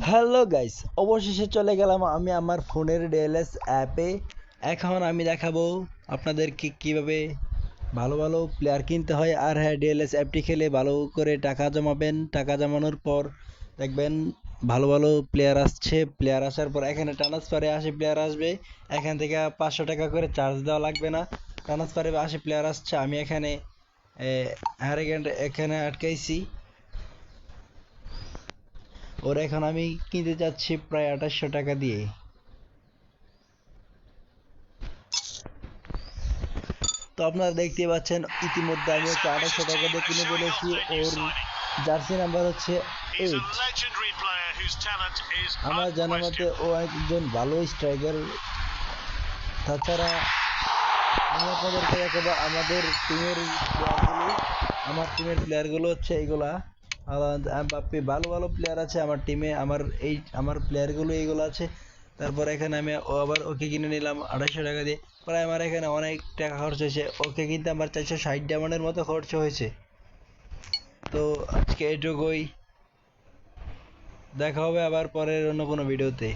Hello guys, অবশেষে চলে গেলাম আমি আমার ফোনের ডিএলএস অ্যাপে। এখন আমি দেখাবো আপনাদেরকে কিভাবে ভালো ভালো প্লেয়ার কিনতে হয়। আর হ্যাঁ, ডিএলএস অ্যাপটি খেলে ভালো করে টাকা জমাবেন। টাকা জমানোর পর দেখবেন ভালো ভালো প্লেয়ার আসছে। প্লেয়ার আসার পর এখানে ট্রান্সফারে আসে প্লেয়ার আসবে। এখান থেকে 500 টাকা করে চার্জ দেওয়া লাগবে না। ট্রান্সফারে আসে প্লেয়ার আসছে। আমি এখানে এখানে আটকাইছি। ওর এখন আমি কিনতে যাচ্ছি প্রায় 2800 টাকা দিয়ে। তো আপনারা দেখতে পাচ্ছেন ইতিমধ্যে আমি ওকে 2800 টাকা দিয়ে কিনে ফেলেছি। ওর জার্সি নাম্বার হচ্ছে 8। আমার জানা মতে ও একজন ভালো স্ট্রাইকার। তাছাড়া আমি আপনাদেরকে দেখাবো আমাদের টিমের প্লেয়ারগুলো। আমার টিমের প্লেয়ারগুলো হচ্ছে এইগুলা। বাপ্পি ভালো ভালো প্লেয়ার আছে আমার টিমে। আমার প্লেয়ারগুলো এইগুলো আছে। তারপর এখানে আমি আবার ওকে কিনে নিলাম 2800 টাকা দিয়ে। প্রায় আমার এখানে অনেক টাকা খরচ হয়েছে। ওকে কিনতে আমার 460 ডায়মন্ডের মতো খরচ হয়েছে। তো আজকে এটুকুই। দেখা হবে আবার পরের অন্য কোনো ভিডিওতে।